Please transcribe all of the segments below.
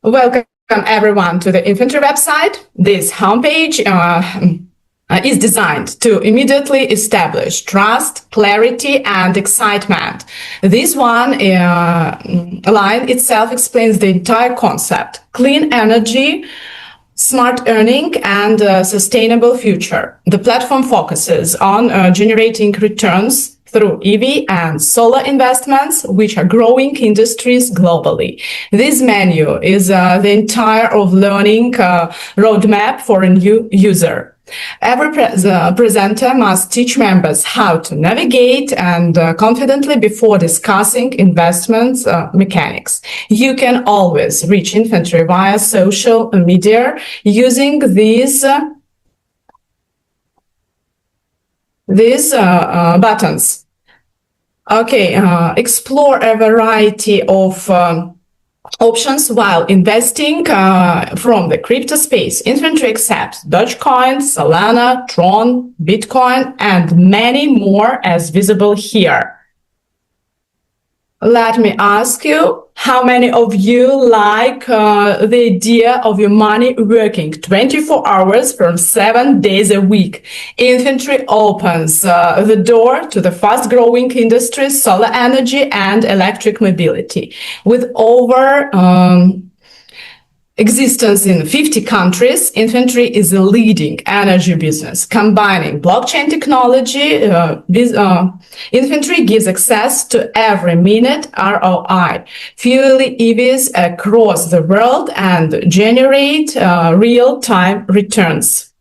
Welcome everyone to the Infintri website. This homepage is designed to immediately establish trust, clarity, and excitement. This one line itself explains the entire concept: clean energy, smart earning, and sustainable future. The platform focuses on generating returns through EV and solar investments, which are growing industries globally. This menu is the entire of learning roadmap for a new user. Every presenter must teach members how to navigate and confidently before discussing investments mechanics. You can always reach Infintri via social media using these buttons. Okay, explore a variety of options while investing from the crypto space. Infintri accepts Dogecoin, Solana, Tron, Bitcoin, and many more as visible here. Let me ask you, how many of you like the idea of your money working 24 hours from 7 days a week? Infintri opens the door to the fast-growing industries, solar energy and electric mobility. With over existence in 50 countries, Infintri is a leading energy business. Combining blockchain technology, Infintri gives access to every minute ROI, fuel EVs across the world, and generate real-time returns.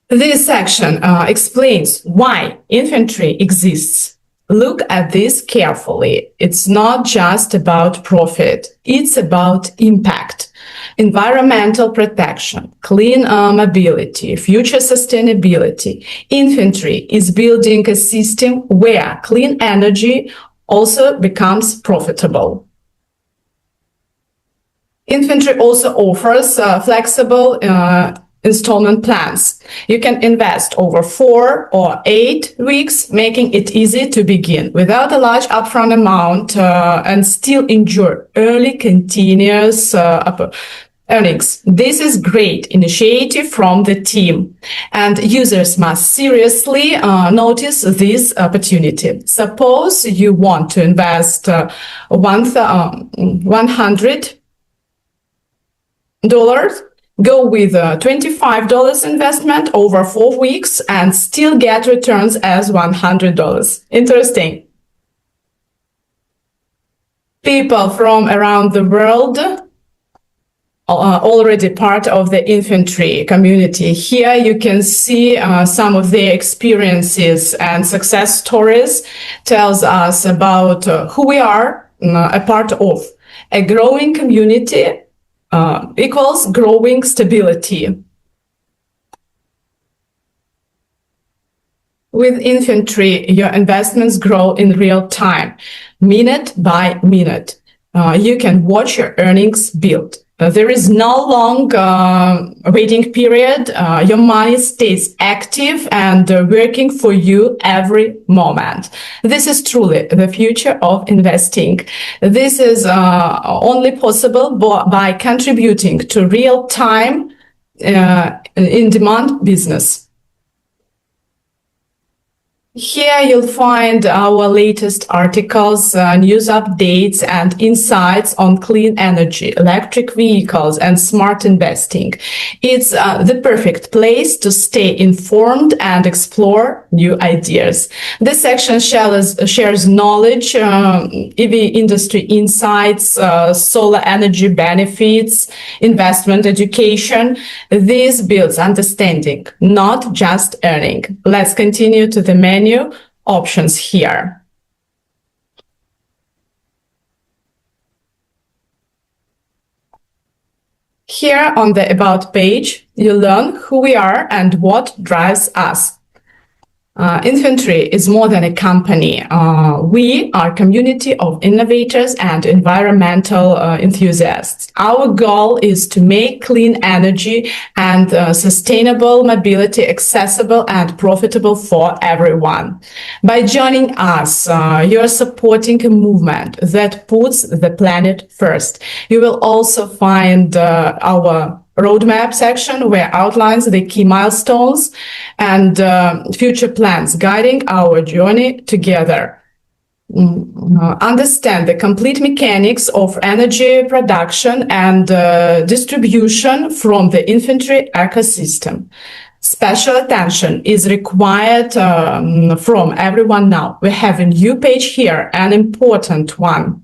This section explains why Infintri exists. Look at this carefully. It's not just about profit. It's about impact, environmental protection, clean mobility, future sustainability. Infintri is building a system where clean energy also becomes profitable. Infintri also offers flexible installment plans. You can invest over 4 or 8 weeks, making it easy to begin without a large upfront amount and still enjoy early continuous earnings. This is great initiative from the team, and users must seriously notice this opportunity. Suppose you want to invest $100. Go with a $25 investment over 4 weeks and still get returns as $100. Interesting. People from around the world are already part of the Infintri community. Here you can see some of their experiences and success stories. Tells us about who we are a part of. A growing community equals growing stability. With Infintri, your investments grow in real time, minute by minute. You can watch your earnings build. There is no long waiting period. Your money stays active and working for you every moment. This is truly the future of investing. This is only possible by contributing to real-time in-demand business. Here you'll find our latest articles, news updates, and insights on clean energy, electric vehicles, and smart investing. It's the perfect place to stay informed and explore new ideas. This section shares knowledge, EV industry insights, solar energy benefits, investment education. This builds understanding, not just earning. Let's continue to the menu options here. Here on the About page, you learn who we are and what drives us. Infintri is more than a company. We are a community of innovators and environmental enthusiasts. Our goal is to make clean energy and sustainable mobility accessible and profitable for everyone. By joining us, you are supporting a movement that puts the planet first. You will also find our roadmap section where outlines the key milestones and future plans guiding our journey together. Understand the complete mechanics of energy production and distribution from the Infintri ecosystem. Special attention is required from everyone now. We have a new page here, an important one.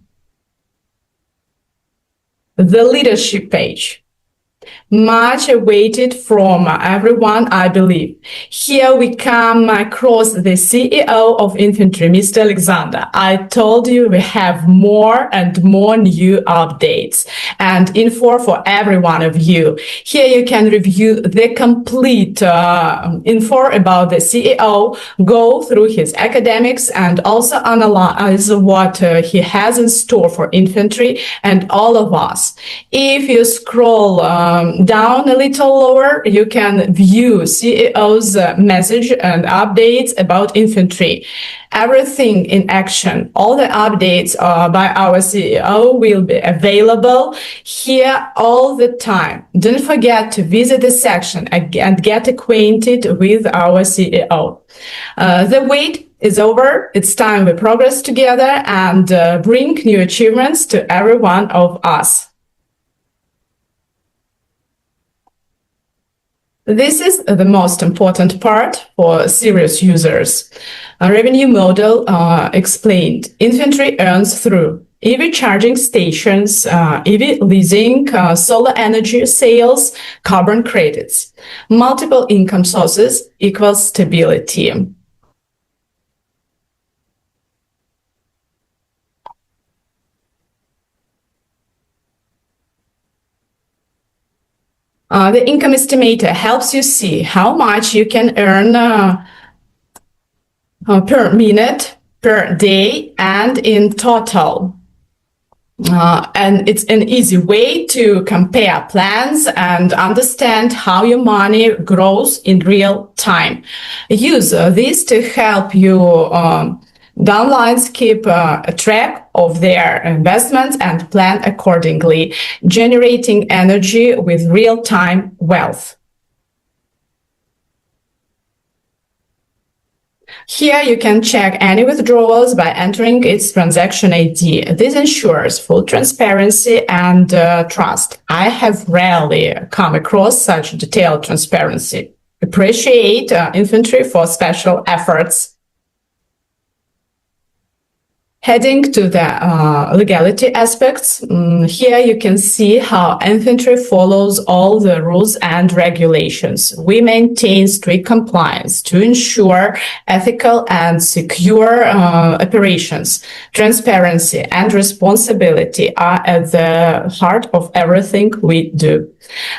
The leadership page. Much awaited from everyone, I believe. Here we come across the CEO of Infintri, Mr. Alexander. I told you we have more and more new updates and info for every one of you. Here you can review the complete info about the CEO, go through his academics, and also analyze what he has in store for Infintri and all of us. If you scroll down a little lower, you can view CEO's message and updates about Infintri. Everything in action, all the updates by our CEO will be available here all the time. Don't forget to visit the section and get acquainted with our CEO. The wait is over. It's time we progress together and bring new achievements to every one of us. This is the most important part for serious users. A revenue model explained. Infintri earns through EV charging stations, EV leasing, solar energy sales, carbon credits. Multiple income sources equals stability. The income estimator helps you see how much you can earn per minute, per day, and in total. And it's an easy way to compare plans and understand how your money grows in real time. Use this to help you downlines keep a track of their investments and plan accordingly, generating energy with real-time wealth. Here you can check any withdrawals by entering its transaction ID. This ensures full transparency and trust. I have rarely come across such detailed transparency. Appreciate Infintri for special efforts. Heading to the legality aspects, here you can see how Infintri follows all the rules and regulations. We maintain strict compliance to ensure ethical and secure operations. Transparency and responsibility are at the heart of everything we do.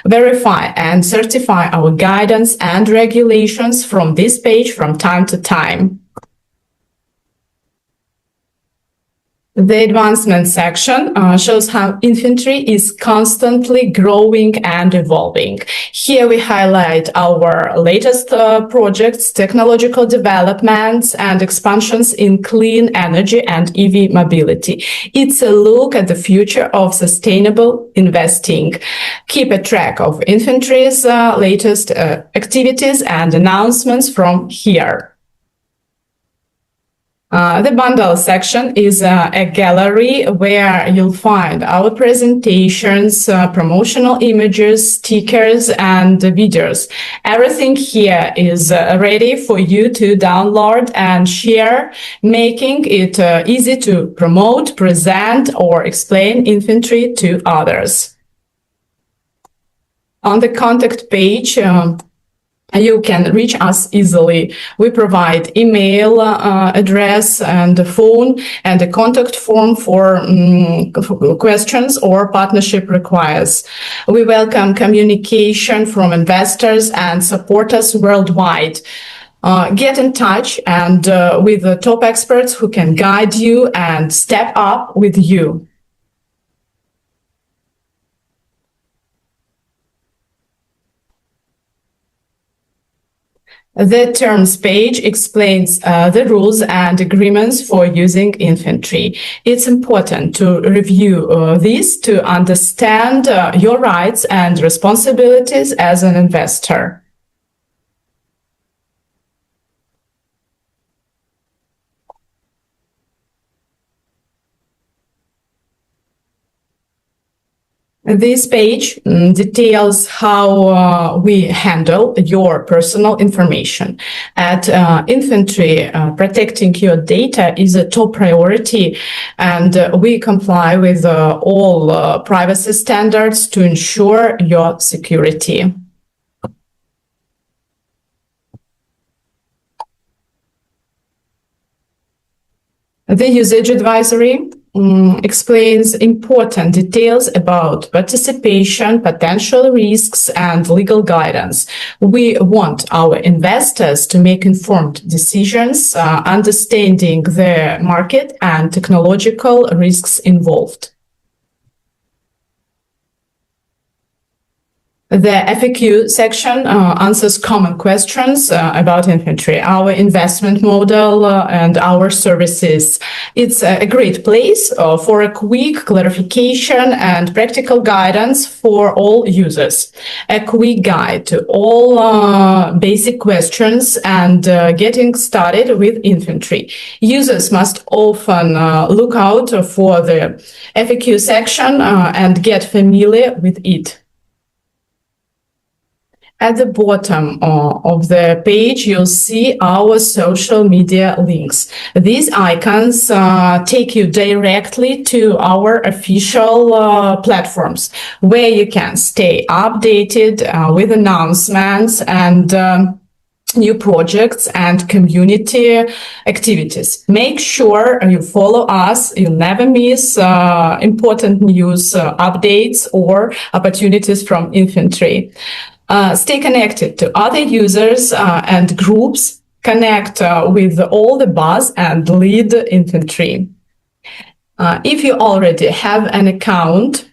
Verify and certify our guidance and regulations from this page from time to time. The advancement section shows how Infintri is constantly growing and evolving. Here we highlight our latest projects, technological developments, and expansions in clean energy and EV mobility. It's a look at the future of sustainable investing. Keep a track of Infintri's latest activities and announcements from here. The bundle section is a gallery where you'll find our presentations, promotional images, stickers, and videos. Everything here is ready for you to download and share, making it easy to promote, present, or explain Infintri to others. On the contact page, you can reach us easily. We provide email address and a phone and a contact form for questions or partnership requests. We welcome communication from investors and supporters worldwide. Get in touch and with the top experts who can guide you and step up with you. The terms page explains the rules and agreements for using Infintri. It's important to review these to understand your rights and responsibilities as an investor. This page details how we handle your personal information. At Infintri, protecting your data is a top priority, and we comply with all privacy standards to ensure your security. The usage advisory explains important details about participation, potential risks, and legal guidance. We want our investors to make informed decisions, understanding the market and technological risks involved. The FAQ section answers common questions about Infintri, our investment model, and our services. It's a great place for a quick clarification and practical guidance for all users. A quick guide to all basic questions and getting started with Infintri. Users must often look out for the FAQ section and get familiar with it. At the bottom of the page, you'll see our social media links. These icons take you directly to our official platforms, where you can stay updated with announcements and new projects and community activities. Make sure you follow us. You'll never miss important news, updates, or opportunities from Infintri. Stay connected to other users and groups. Connect with all the buzz and lead Infintri. If you already have an account,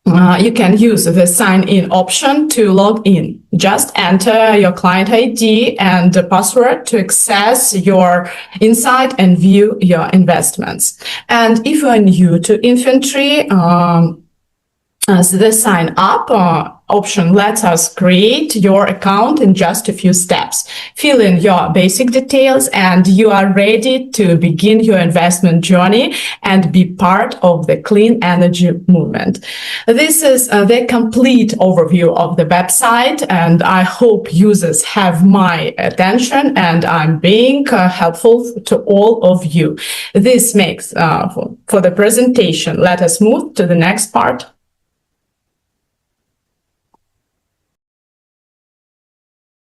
you can use the sign-in option to log in. Just enter your client ID and the password to access your insight and view your investments. And if you are new to Infintri, the sign up option lets us create your account in just a few steps. Fill in your basic details and you are ready to begin your investment journey and be part of the clean energy movement. This is the complete overview of the website, and I hope users have my attention and I'm being helpful to all of you. This makes for the presentation. Let us move to the next part.